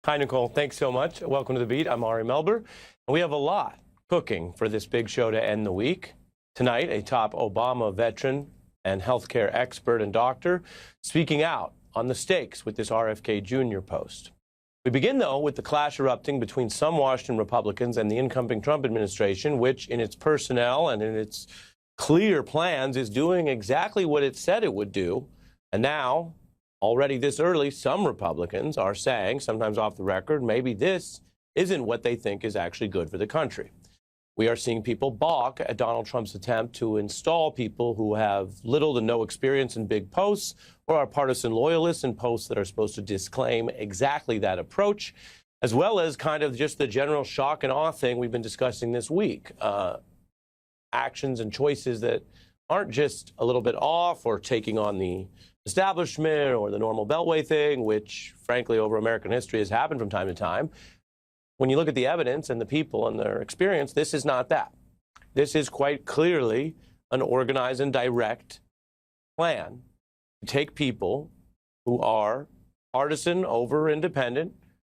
Hi, Nicole. Thanks so much. Welcome to The Beat. I'm ARI MELBER. And we have a lot cooking for this big show to end the week. Tonight, a top Obama veteran and healthcare expert and doctor speaking out on the stakes with this RFK Jr. post. We begin, though, with the clash erupting between some Washington Republicans and the incoming Trump administration, which in its personnel and in its clear plans is doing exactly what it said it would do. And now, already this early, some Republicans are saying, sometimes off the record, maybe this isn't what they think is actually good for the country. We are seeing people balk at Donald Trump's attempt to install people who have little to no experience in big posts or are partisan loyalists in posts that are supposed to disclaim exactly that approach, as well as kind of just the general shock and awe thing we've been discussing this week. Actions and choices that aren't just a little bit off or taking on the establishment or the normal beltway thing, which frankly over American history has happened from time to time. When you look at the evidence and the people and their experience, this is not that. This is quite clearly an organized and direct plan to take people who are partisan over independent,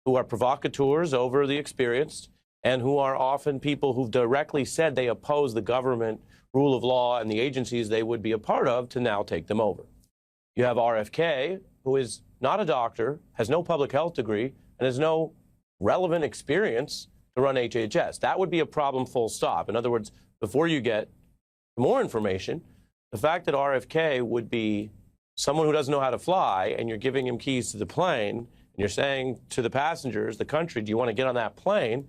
who are provocateurs over the experienced, and who are often people who've directly said they oppose the government, rule of law, and the agencies they would be a part of to now take them over. You have RFK, who is not a doctor, has no public health degree, and has no relevant experience to run HHS. That would be a problem, full stop. In other words, before you get more information, the fact that RFK would be someone who doesn't know how to fly and you're giving him keys to the plane and you're saying to the passengers, the country, do you want to get on that plane?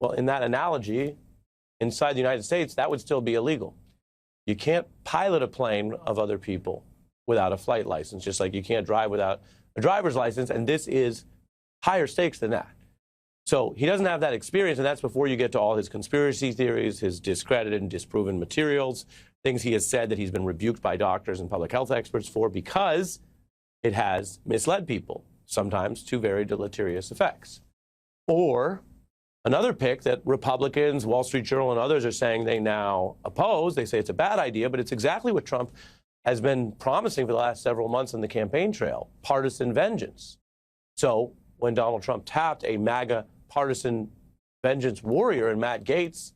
Well, in that analogy, inside the United States, that would still be illegal. You can't pilot a plane of other people without a flight license, just like you can't drive without a driver's license, and this is higher stakes than that. So he doesn't have that experience, and that's before you get to all his conspiracy theories, his discredited and disproven materials, things he has said that he's been rebuked by doctors and public health experts for because it has misled people, sometimes to very deleterious effects. Or another pick that Republicans, Wall Street Journal, and others are saying they now oppose. They say it's a bad idea, but it's exactly what Trump has been promising for the last several months on the campaign trail, partisan vengeance. So when Donald Trump tapped a MAGA partisan vengeance warrior in Matt Gaetz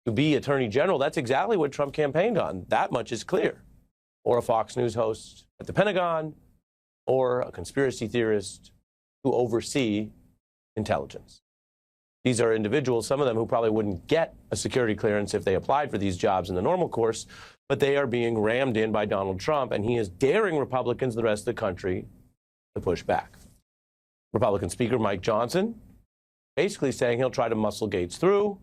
to be Attorney General, that's exactly what Trump campaigned on. That much is clear. Or a Fox News host at the Pentagon, or a conspiracy theorist who oversee intelligence. These are individuals, some of them who probably wouldn't get a security clearance if they applied for these jobs in the normal course, but they are being rammed in by Donald Trump, and he is daring Republicans, the rest of the country, to push back. Republican Speaker Mike Johnson basically saying he'll try to muscle Gaetz through,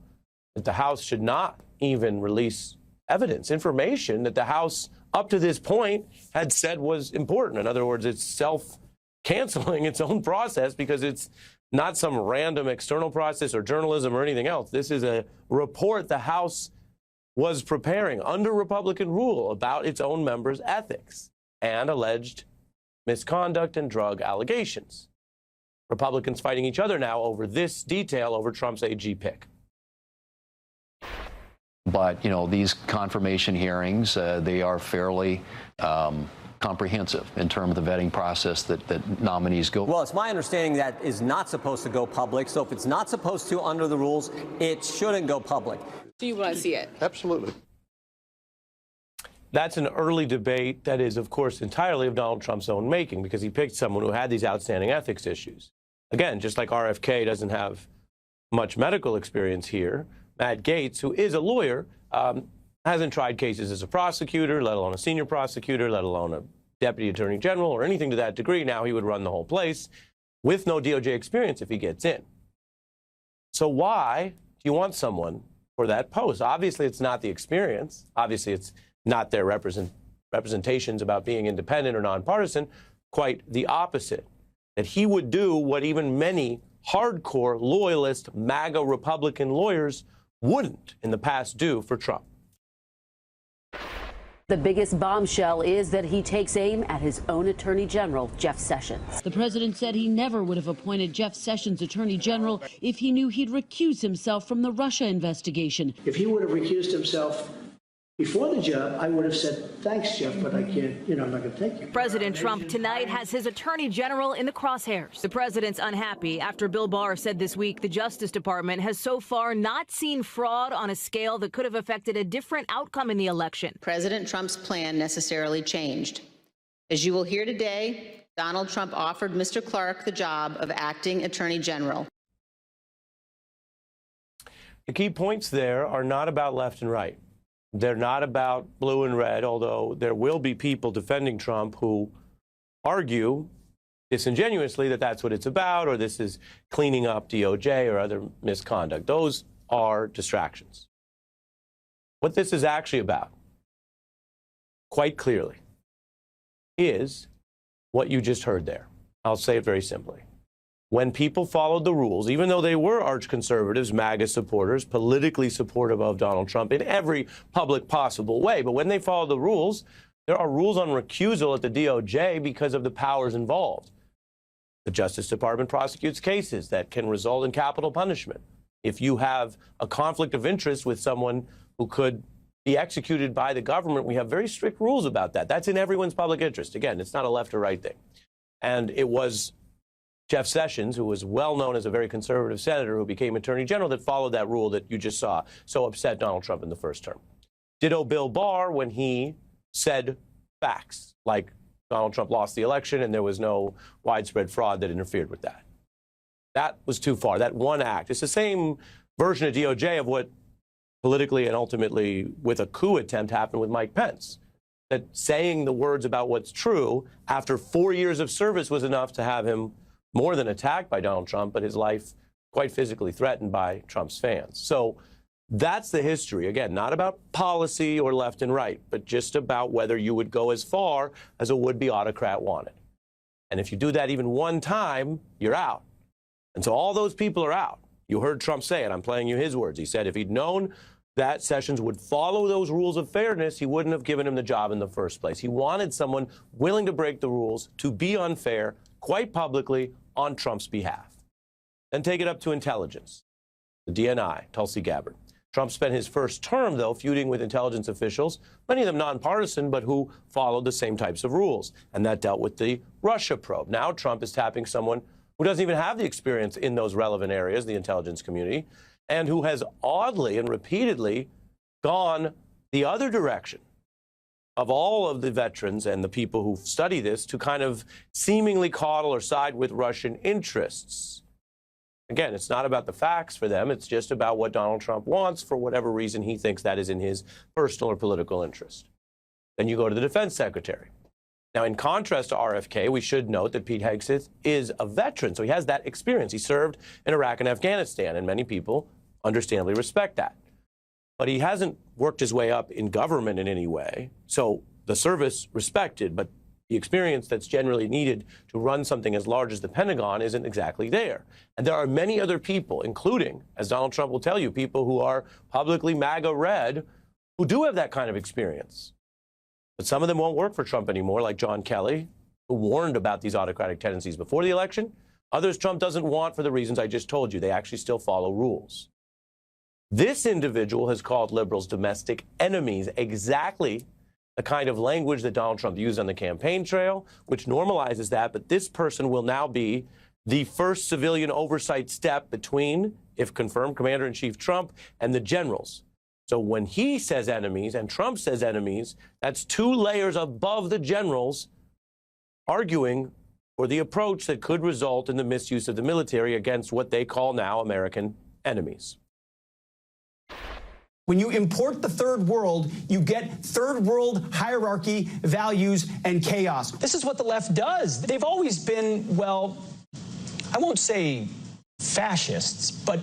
that the House should not even release evidence, information that the House up to this point had said was important. In other words, it's self-canceling its own process because it's not some random external process or journalism or anything else. This is a report the House was preparing under Republican rule about its own members' ethics and alleged misconduct and drug allegations. Republicans fighting each other now over this detail over Trump's AG pick. But, you know, these confirmation hearings, they are fairly comprehensive in terms of the vetting process that nominees go. Well, it's my understanding that is not supposed to go public. So if it's not supposed to under the rules, it shouldn't go public. Do you want to see it? Absolutely. That's an early debate that is, of course, entirely of Donald Trump's own making because he picked someone who had these outstanding ethics issues. Again, just like RFK doesn't have much medical experience here, Matt Gaetz, who is a lawyer, hasn't tried cases as a prosecutor, let alone a senior prosecutor, let alone a deputy attorney general or anything to that degree. Now he would run the whole place with no DOJ experience if he gets in. So why do you want someone for that post? Obviously, it's not the experience. Obviously, it's not their representations about being independent or nonpartisan. Quite the opposite. That he would do what even many hardcore loyalist MAGA Republican lawyers wouldn't in the past do for Trump. The biggest bombshell is that he takes aim at his own Attorney General, Jeff Sessions. The president said he never would have appointed Jeff Sessions Attorney General if he knew he'd recuse himself from the Russia investigation. If he would have recused himself before the job, I would have said, thanks, Jeff, but I can't, I'm not going to take you. President Trump tonight has his attorney general in the crosshairs. The president's unhappy after Bill Barr said this week the Justice Department has so far not seen fraud on a scale that could have affected a different outcome in the election. President Trump's plan necessarily changed. As you will hear today, Donald Trump offered Mr. Clark the job of acting attorney general. The key points there are not about left and right. They're not about blue and red, although there will be people defending Trump who argue disingenuously that that's what it's about, or this is cleaning up DOJ or other misconduct. Those are distractions. What this is actually about, quite clearly, is what you just heard there. I'll say it very simply. When people followed the rules, even though they were arch conservatives, MAGA supporters, politically supportive of Donald Trump in every public possible way, but when they followed the rules, there are rules on recusal at the DOJ because of the powers involved. The Justice Department prosecutes cases that can result in capital punishment. If you have a conflict of interest with someone who could be executed by the government, we have very strict rules about that. That's in everyone's public interest. Again, it's not a left or right thing. And it was Jeff Sessions, who was well known as a very conservative senator who became attorney general, that followed that rule that you just saw so upset Donald Trump in the first term. Ditto Bill Barr when he said facts, like Donald Trump lost the election and there was no widespread fraud that interfered with that. That was too far. That one act. It's the same version of DOJ of what politically and ultimately with a coup attempt happened with Mike Pence. That saying the words about what's true after 4 years of service was enough to have him more than attacked by Donald Trump, but his life quite physically threatened by Trump's fans. So that's the history. Again, not about policy or left and right, but just about whether you would go as far as a would-be autocrat wanted. And if you do that even one time, you're out. And so all those people are out. You heard Trump say it. I'm playing you his words. He said if he'd known that Sessions would follow those rules of fairness, he wouldn't have given him the job in the first place. He wanted someone willing to break the rules, to be unfair, quite publicly, on Trump's behalf. Then take it up to intelligence, the DNI, Tulsi Gabbard. Trump spent his first term, though, feuding with intelligence officials, many of them nonpartisan, but who followed the same types of rules. And that dealt with the Russia probe. Now Trump is tapping someone who doesn't even have the experience in those relevant areas, the intelligence community, and who has oddly and repeatedly gone the other direction of all of the veterans and the people who study this to kind of seemingly coddle or side with Russian interests. Again, it's not about the facts for them. It's just about what Donald Trump wants for whatever reason he thinks that is in his personal or political interest. Then you go to the defense secretary. Now, in contrast to RFK, we should note that Pete Hegseth is a veteran, so he has that experience. He served in Iraq and Afghanistan, and many people understandably respect that. But he hasn't worked his way up in government in any way. So the service respected, but the experience that's generally needed to run something as large as the Pentagon isn't exactly there. And there are many other people, including, as Donald Trump will tell you, people who are publicly MAGA red, who do have that kind of experience. But some of them won't work for Trump anymore, like John Kelly, who warned about these autocratic tendencies before the election. Others Trump doesn't want for the reasons I just told you. They actually still follow rules. This individual has called liberals domestic enemies, exactly the kind of language that Donald Trump used on the campaign trail, which normalizes that. But this person will now be the first civilian oversight step between, if confirmed, Commander-in-Chief Trump and the generals. So when he says enemies and Trump says enemies, that's 2 layers above the generals arguing for the approach that could result in the misuse of the military against what they call now American enemies. When you import the third world, you get third world hierarchy, values, and chaos. This is what the left does. They've always been, well, I won't say fascists, but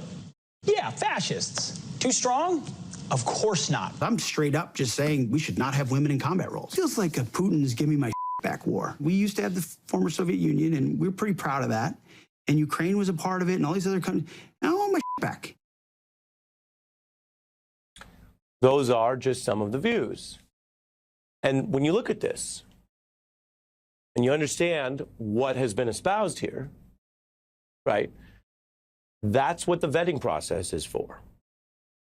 yeah, fascists. Too strong? Of course not. I'm straight up just saying we should not have women in combat roles. Feels like a Putin's give me my back war. We used to have the former Soviet Union, and we're pretty proud of that. And Ukraine was a part of it, and all these other countries. Now I want my back. Those are just some of the views. And when you look at this and you understand what has been espoused here, right, that's what the vetting process is for.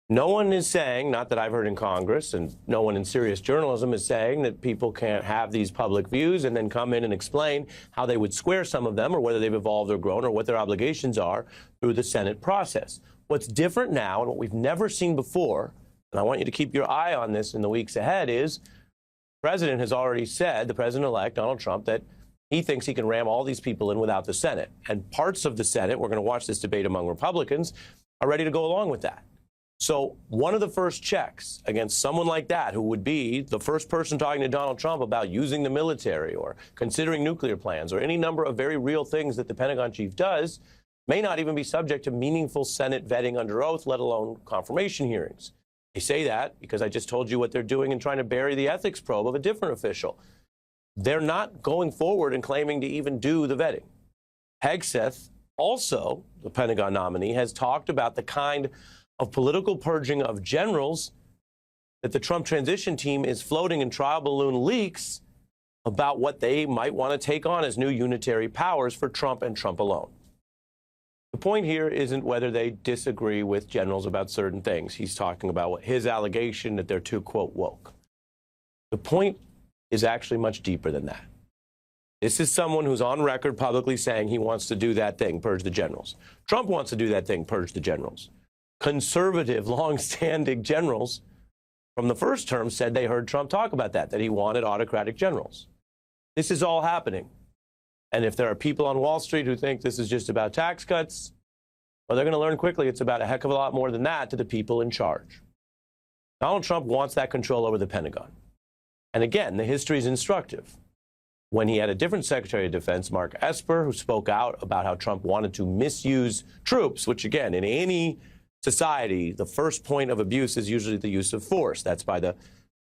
No one is saying, not that I've heard in Congress, and no one in serious journalism is saying that people can't have these public views and then come in and explain how they would square some of them or whether they've evolved or grown or what their obligations are through the Senate process. What's different now and what we've never seen before, and I want you to keep your eye on this in the weeks ahead, is the president has already said, the president-elect, Donald Trump, that he thinks he can ram all these people in without the Senate. And parts of the Senate, we're going to watch this debate among Republicans, are ready to go along with that. So one of the first checks against someone like that, who would be the first person talking to Donald Trump about using the military or considering nuclear plans or any number of very real things that the Pentagon chief does, may not even be subject to meaningful Senate vetting under oath, let alone confirmation hearings. They say that because I just told you what they're doing in trying to bury the ethics probe of a different official. They're not going forward and claiming to even do the vetting. Hegseth, also the Pentagon nominee, has talked about the kind of political purging of generals that the Trump transition team is floating in trial balloon leaks about what they might want to take on as new unitary powers for Trump and Trump alone. The point here isn't whether they disagree with generals about certain things. He's talking about his allegation that they're too, quote, woke. The point is actually much deeper than that. This is someone who's on record publicly saying he wants to do that thing, purge the generals. Trump wants to do that thing, purge the generals. Conservative, long-standing generals from the first term said they heard Trump talk about that he wanted autocratic generals. This is all happening. And if there are people on Wall Street who think this is just about tax cuts, well, they're going to learn quickly it's about a heck of a lot more than that to the people in charge. Donald Trump wants that control over the Pentagon. And again, the history is instructive. When he had a different Secretary of Defense, Mark Esper, who spoke out about how Trump wanted to misuse troops, which again, in any society, the first point of abuse is usually the use of force. That's by the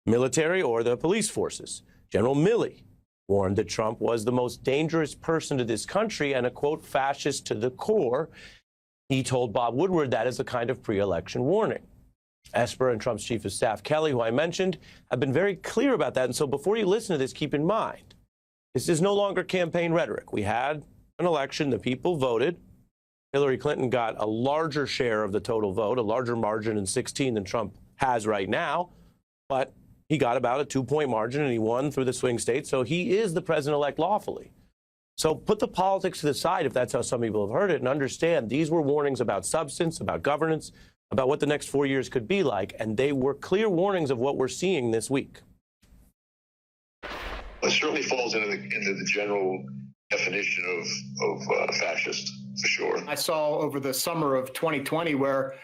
military or the police forces. General Milley warned that Trump was the most dangerous person to this country and a, quote, fascist to the core. He told Bob Woodward that as a kind of pre-election warning. Esper and Trump's chief of staff, Kelly, who I mentioned, have been very clear about that. And so before you listen to this, keep in mind, this is no longer campaign rhetoric. We had an election, the people voted. Hillary Clinton got a larger share of the total vote, a larger margin in 16 than Trump has right now. But he got about a 2-point margin and he won through the swing states. So he is the president-elect lawfully. So put the politics to the side if that's how some people have heard it and understand these were warnings about substance, about governance, about what the next 4 years could be like. And they were clear warnings of what we're seeing this week. It certainly falls into the general definition of fascist, for sure. I saw over the summer of 2020 where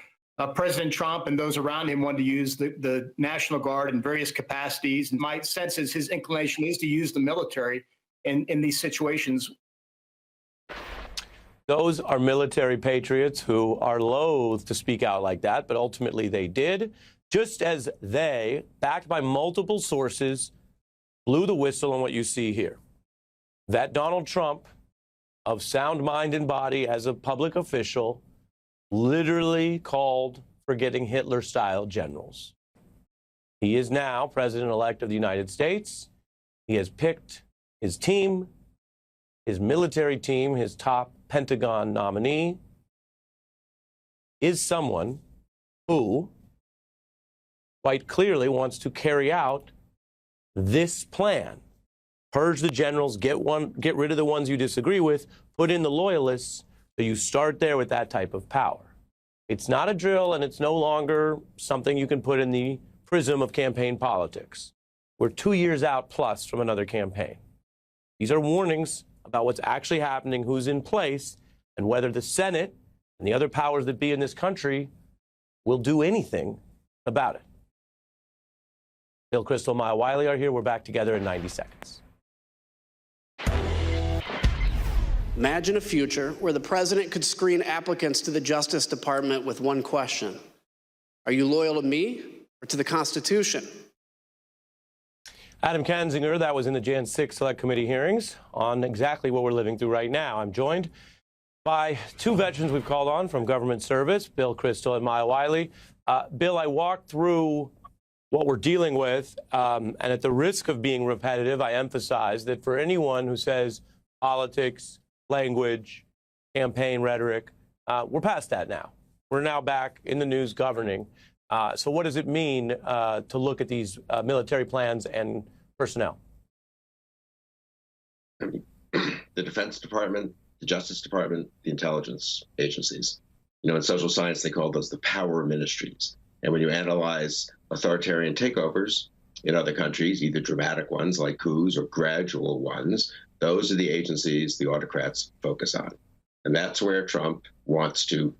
President Trump and those around him wanted to use the National Guard in various capacities. And my sense is his inclination is to use the military in these situations. Those are military patriots who are loath to speak out like that, but ultimately they did, just as they, backed by multiple sources, blew the whistle on what you see here. That Donald Trump, of sound mind and body as a public official, literally called for getting Hitler-style generals. He is now president-elect of the United States. He has picked his team, his military team, his top Pentagon nominee, is someone who quite clearly wants to carry out this plan. Purge the generals, get rid of the ones you disagree with, put in the loyalists, so you start there with that type of power. It's not a drill, and it's no longer something you can put in the prism of campaign politics. We're 2 years out plus from another campaign. These are warnings about what's actually happening, who's in place, and whether the Senate and the other powers that be in this country will do anything about it. Bill Kristol, Maya Wiley are here. We're back together in 90 seconds. Imagine a future where the president could screen applicants to the Justice Department with one question. Are you loyal to me or to the Constitution? Adam Kanzinger, that was in the Jan 6 Select Committee hearings on exactly what we're living through right now. I'm joined by two veterans we've called on from government service, Bill Kristol and Maya Wiley. Bill, I walked through what we're dealing with, and at the risk of being repetitive, I emphasize that for anyone who says politics, language, campaign rhetoric, we're past that now. We're now back in the news governing. So what does it mean to look at these military plans and personnel? I mean, the Defense Department, the Justice Department, the intelligence agencies. You know, in social science, they call those the power ministries. And when you analyze authoritarian takeovers in other countries, either dramatic ones like coups or gradual ones, those are the agencies the autocrats focus on. And that's where Trump wants to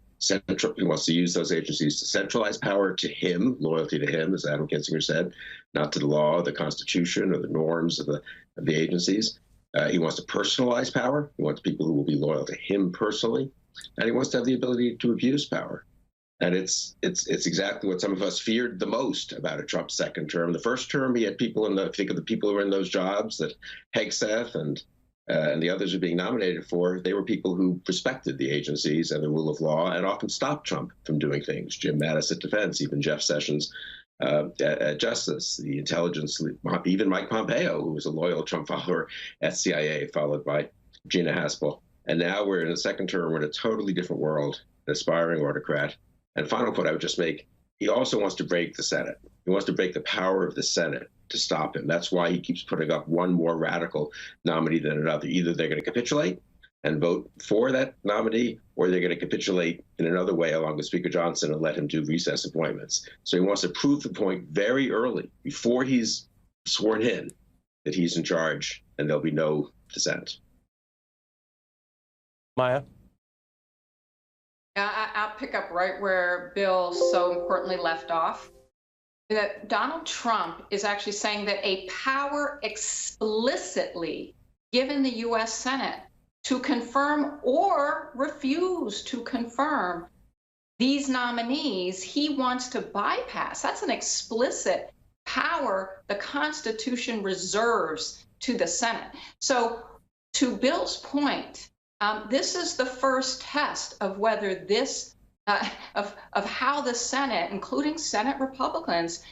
use those agencies to centralize power to him, loyalty to him, as Adam Kinzinger said, not to the law, the Constitution, or the norms of the agencies. He wants to personalize power. He wants people who will be loyal to him personally. And he wants to have the ability to abuse power. And it's exactly what some of us feared the most about a Trump second term. The first term, he had people think of the people who were in those jobs that Hegseth and the others are being nominated for. They were people who respected the agencies and the rule of law and often stopped Trump from doing things. Jim Mattis at defense, even Jeff Sessions at Justice, the intelligence, even Mike Pompeo, who was a loyal Trump follower at CIA, followed by Gina Haspel. And now we're in a second term. We're in a totally different world, an aspiring autocrat. And final point I would just make, he also wants to break the Senate. He wants to break the power of the Senate to stop him. That's why he keeps putting up one more radical nominee than another. Either they're going to capitulate and vote for that nominee, or they're going to capitulate in another way along with Speaker Johnson and let him do recess appointments. So he wants to prove the point very early, before he's sworn in, that he's in charge and there'll be no dissent. Maya? I'll pick up right where Bill so importantly left off. That Donald Trump is actually saying that a power explicitly given the U.S. Senate to confirm or refuse to confirm these nominees, he wants to bypass. That's an explicit power the Constitution reserves to the Senate. So to Bill's point, this is the first test of whether this, of how the Senate, including Senate Republicans,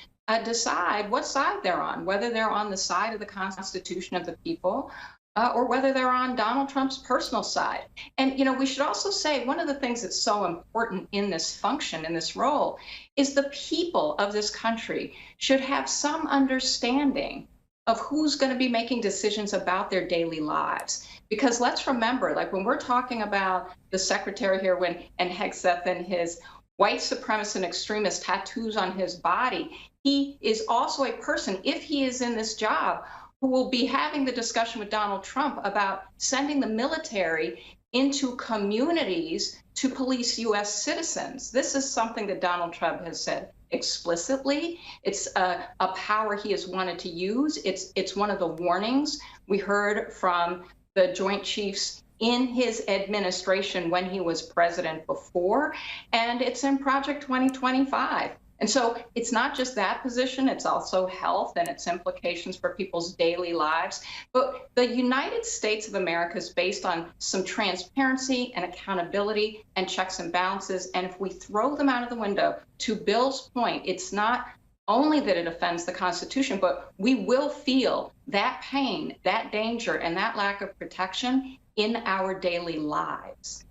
decide what side they're on, whether they're on the side of the Constitution of the people or whether they're on Donald Trump's personal side. And, you know, we should also say one of the things that's so important in this function, in this role, is the people of this country should have some understanding of who's going to be making decisions about their daily lives. Because let's remember, like when we're talking about the secretary here and Hegseth and his white supremacist and extremist tattoos on his body, he is also a person, if he is in this job, who will be having the discussion with Donald Trump about sending the military into communities to police U.S. citizens. This is something that Donald Trump has said explicitly. It's a power he has wanted to use. It's one of the warnings we heard from the Joint Chiefs in his administration when he was president before, and it's in Project 2025. And so it's not just that position, it's also health and its implications for people's daily lives. But the United States of America is based on some transparency and accountability and checks and balances. And if we throw them out of the window, to Bill's point, it's not only that it offends the Constitution, but we will feel that pain, that danger, and that lack of protection in our daily lives.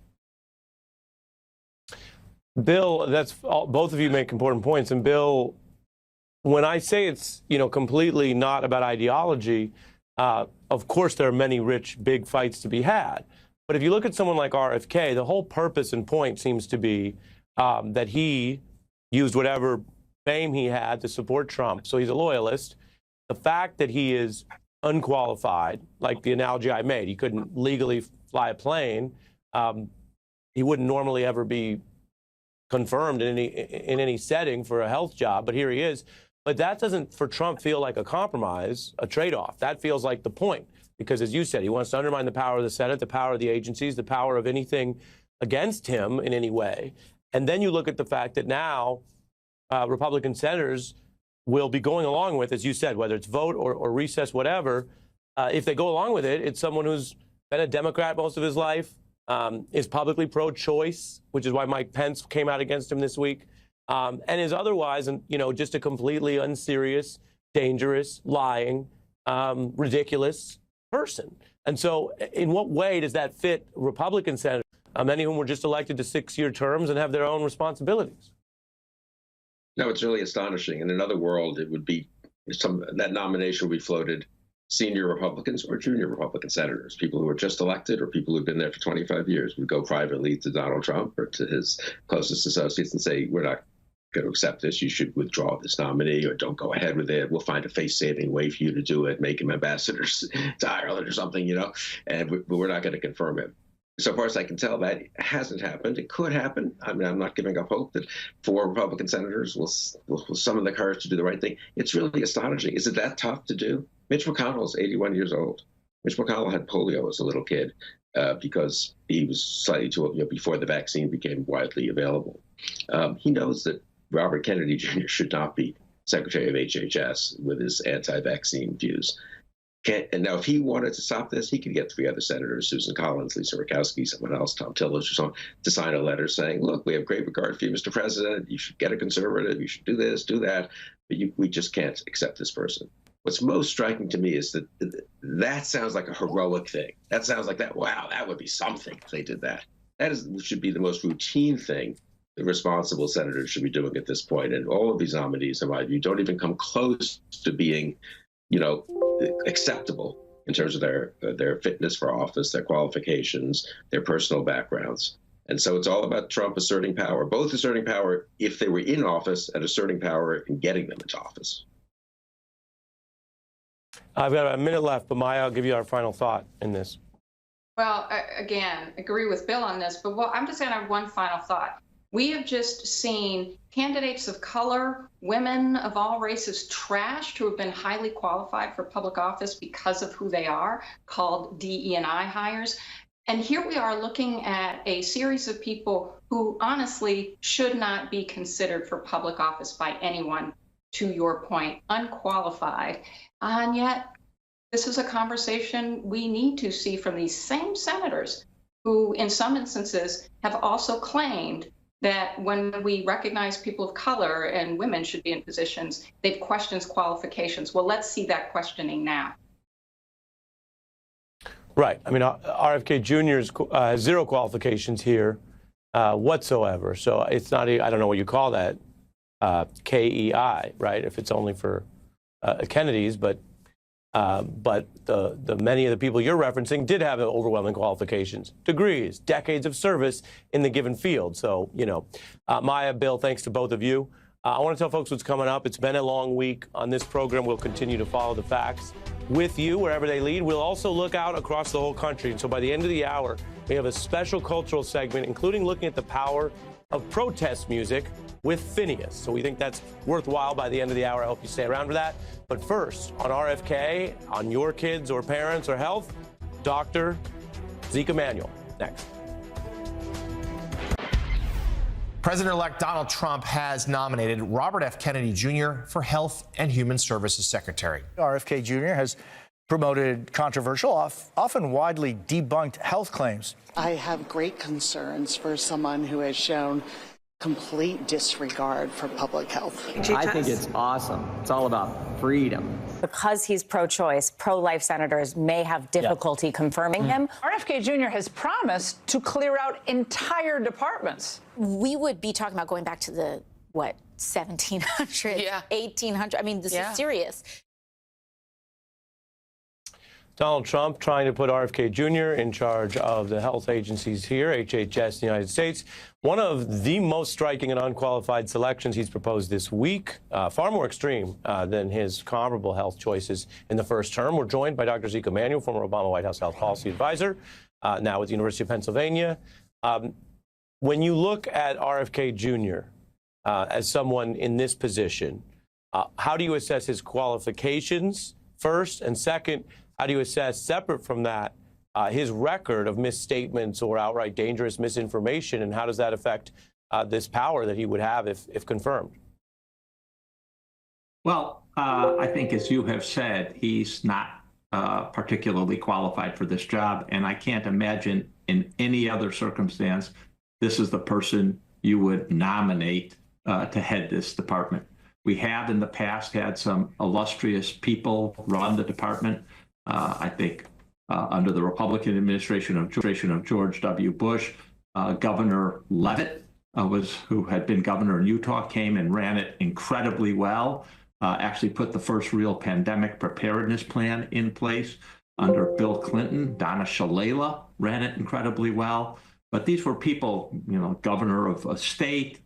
Bill, that's all, both of you make important points. And Bill, when I say it's, you know, completely not about ideology, of course there are many rich, big fights to be had. But if you look at someone like RFK, the whole purpose and point seems to be that he used whatever fame he had to support Trump. So he's a loyalist. The fact that he is unqualified, like the analogy I made, he couldn't legally fly a plane. He wouldn't normally ever be confirmed in any setting for a health job, but here he is. But that doesn't, for Trump, feel like a compromise, a trade-off. That feels like the point, because as you said, he wants to undermine the power of the Senate, the power of the agencies, the power of anything against him in any way. And then you look at the fact that now Republican senators will be going along with, as you said, whether it's vote or recess, whatever. If they go along with it, it's someone who's been a Democrat most of his life, is publicly pro-choice, which is why Mike Pence came out against him this week, and is otherwise, you know, just a completely unserious, dangerous, lying, ridiculous person. And so in what way does that fit Republican senators, many of whom were just elected to 6-year terms and have their own responsibilities? No, it's really astonishing. In another world, it would be that nomination would be floated senior Republicans or junior Republican senators, people who were just elected or people who've been there for 25 years would go privately to Donald Trump or to his closest associates and say, we're not going to accept this. You should withdraw this nominee or don't go ahead with it. We'll find a face-saving way for you to do it, make him ambassador to Ireland or something, and we're not going to confirm him. So far as I can tell, that hasn't happened. It could happen. I mean, I'm not giving up hope that 4 Republican senators will summon the courage to do the right thing. It's really astonishing. Is it that tough to do? Mitch McConnell is 81 years old. Mitch McConnell had polio as a little kid because he was slightly too, before the vaccine became widely available. He knows that Robert Kennedy Jr. should not be Secretary of HHS with his anti-vaccine views. And now, if he wanted to stop this, he could get 3 other senators, Susan Collins, Lisa Murkowski, someone else, Tom Tillis, or someone, to sign a letter saying, look, we have great regard for you, Mr. President. You should get a conservative. You should do this, do that. But we just can't accept this person. What's most striking to me is that sounds like a heroic thing. That sounds like that. Wow, that would be something if they did that. That should be the most routine thing the responsible senators should be doing at this point. And all of these nominees, in my view, don't even come close to being, acceptable in terms of their fitness for office, their qualifications, their personal backgrounds. And so it's all about Trump asserting power, both asserting power if they were in office and asserting power in getting them into office. I've got a minute left, but Maya, I'll give you our final thought in this. Well, again, agree with Bill on this, but I'm just going to have one final thought. We have just seen candidates of color, women of all races trashed who have been highly qualified for public office because of who they are, called DE&I hires. And here we are looking at a series of people who honestly should not be considered for public office by anyone, to your point, unqualified. And yet, this is a conversation we need to see from these same senators who, in some instances, have also claimed that when we recognize people of color and women should be in positions, they've questioned qualifications. Well, let's see that questioning now. Right. I mean, RFK Jr. has 0 qualifications here whatsoever. So it's not, I don't know what you call that, KEI, right, if it's only for Kennedys, but the many of the people you're referencing did have overwhelming qualifications, degrees, decades of service in the given field. So, Maya, Bill, thanks to both of you. I want to tell folks what's coming up. It's been a long week on this program. We'll continue to follow the facts with you wherever they lead. We'll also look out across the whole country. And so by the end of the hour, we have a special cultural segment, including looking at the power of protest music with Phineas. So we think that's worthwhile by the end of the hour. I hope you stay around for that. But first, on RFK, on your kids or parents or health, Dr. Zeke Emanuel. Next. President-elect Donald Trump has nominated Robert F. Kennedy Jr. for Health and Human Services Secretary. RFK Jr. has promoted controversial, often widely debunked health claims. I have great concerns for someone who has shown complete disregard for public health. I think it's awesome. It's all about freedom. Because he's pro-choice, pro-life senators may have difficulty confirming him. RFK Jr. has promised to clear out entire departments. We would be talking about going back to the, 1700s, 1800s. I mean, this is serious. Donald Trump trying to put RFK Jr. in charge of the health agencies here, HHS in the United States. One of the most striking and unqualified selections he's proposed this week, far more extreme than his comparable health choices in the first term. We're joined by Dr. Zeke Emanuel, former Obama White House health policy advisor, now with the University of Pennsylvania. When you look at RFK Jr. As someone in this position, how do you assess his qualifications first? And second, how do you assess, separate from that, his record of misstatements or outright dangerous misinformation, and how does that affect this power that he would have if confirmed? Well, I think, as you have said, he's not particularly qualified for this job, and I can't imagine in any other circumstance this is the person you would nominate to head this department. We have in the past had some illustrious people run the department. I think under the Republican administration of George W. Bush, Governor Leavitt who had been governor in Utah, came and ran it incredibly well, actually put the first real pandemic preparedness plan in place under Bill Clinton. Donna Shalala ran it incredibly well. But these were people, governor of a state,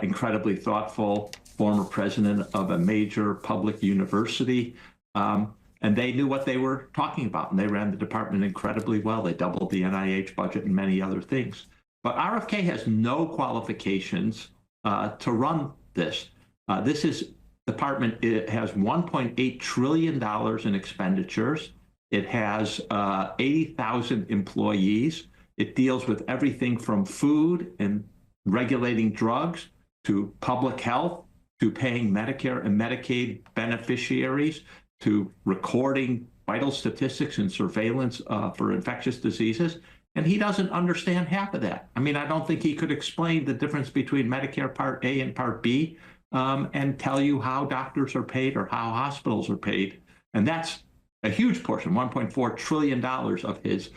incredibly thoughtful, former president of a major public university. And they knew what they were talking about, and they ran the department incredibly well. They doubled the NIH budget and many other things. But RFK has no qualifications to run this. This department, it has $1.8 trillion in expenditures. It has 80,000 employees. It deals with everything from food and regulating drugs to public health, to paying Medicare and Medicaid beneficiaries, to recording vital statistics and surveillance for infectious diseases. And he doesn't understand half of that. I mean, I don't think he could explain the difference between Medicare Part A and Part B and tell you how doctors are paid or how hospitals are paid. And that's a huge portion, $1.4 trillion of his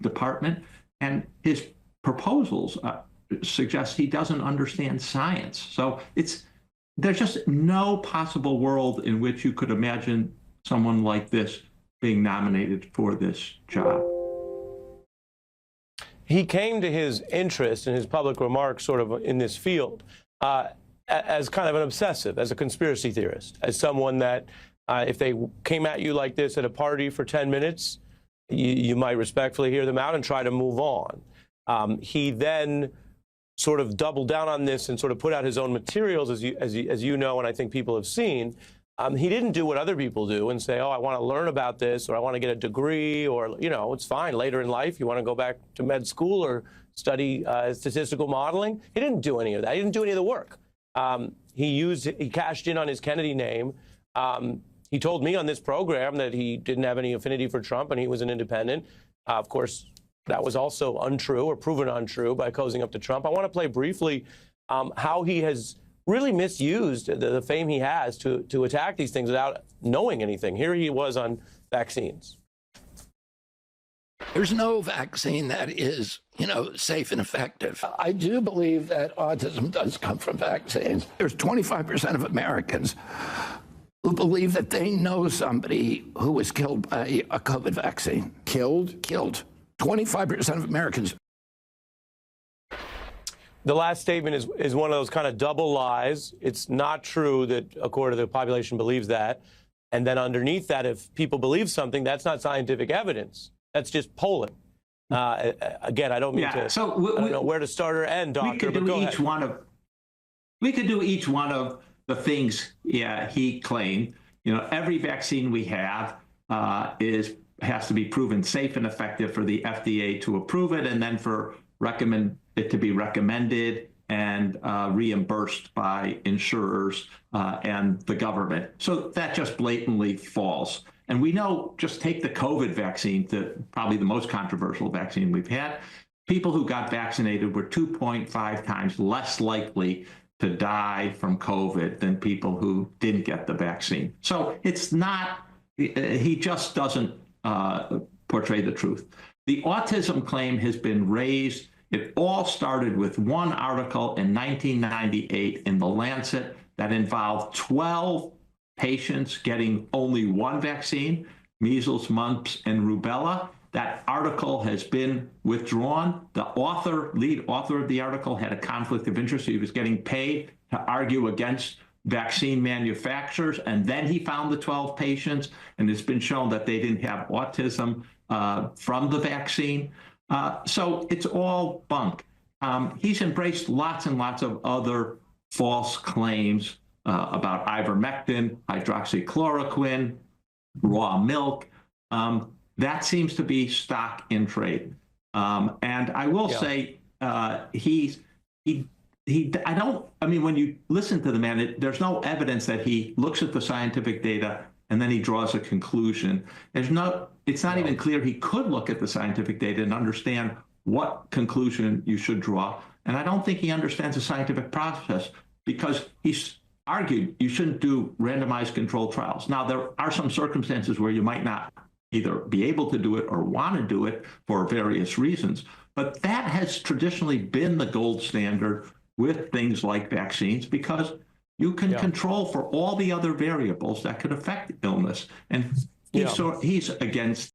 department. And his proposals suggest he doesn't understand science. So there's just no possible world in which you could imagine someone like this being nominated for this job. He came to his interest in his public remarks sort of in this field as kind of an obsessive, as a conspiracy theorist, as someone that if they came at you like this at a party for 10 minutes, you might respectfully hear them out and try to move on. He then sort of doubled down on this and sort of put out his own materials, as you know, and I think people have seen. He didn't do what other people do and say, oh, I want to learn about this, or I want to get a degree, or, it's fine. Later in life, you want to go back to med school or study statistical modeling. He didn't do any of that. He didn't do any of the work. He cashed in on his Kennedy name. He told me on this program that he didn't have any affinity for Trump and he was an independent. Of course, that was also untrue or proven untrue by cozying up to Trump. I want to play briefly how he has really misused the fame he has to attack these things without knowing anything. Here he was on vaccines. There's no vaccine that is, safe and effective. I do believe that autism does come from vaccines. There's 25% of Americans who believe that they know somebody who was killed by a COVID vaccine. Killed? Killed. 25% of Americans. The last statement is one of those kind of double lies. It's not true that a quarter of the population believes that. And then underneath that, if people believe something, that's not scientific evidence. That's just polling. Again, I don't mean to. So I don't know where to start or end, Doctor. But go ahead. We could do each one of the things he claimed. Every vaccine we have has to be proven safe and effective for the FDA to approve it, and then for it to be recommended and reimbursed by insurers and the government. So that just blatantly false. And we know, just take the COVID vaccine, probably the most controversial vaccine we've had. People who got vaccinated were 2.5 times less likely to die from COVID than people who didn't get the vaccine. So it's not, he just doesn't portray the truth. The autism claim has been raised. It all started with one article in 1998 in The Lancet that involved 12 patients getting only one vaccine, measles, mumps, and rubella. That article has been withdrawn. The lead author of the article had a conflict of interest. He was getting paid to argue against vaccine manufacturers, and then he found the 12 patients, and it's been shown that they didn't have autism from the vaccine. So it's all bunk. He's embraced lots and lots of other false claims about ivermectin, hydroxychloroquine, raw milk. That seems to be stock in trade. And I will say when you listen to the man, there's no evidence that he looks at the scientific data and then he draws a conclusion. It's not even clear he could look at the scientific data and understand what conclusion you should draw. And I don't think he understands the scientific process, because he's argued you shouldn't do randomized controlled trials. Now, there are some circumstances where you might not either be able to do it or want to do it for various reasons. But that has traditionally been the gold standard with things like vaccines because you can control for all the other variables that could affect illness. And he's against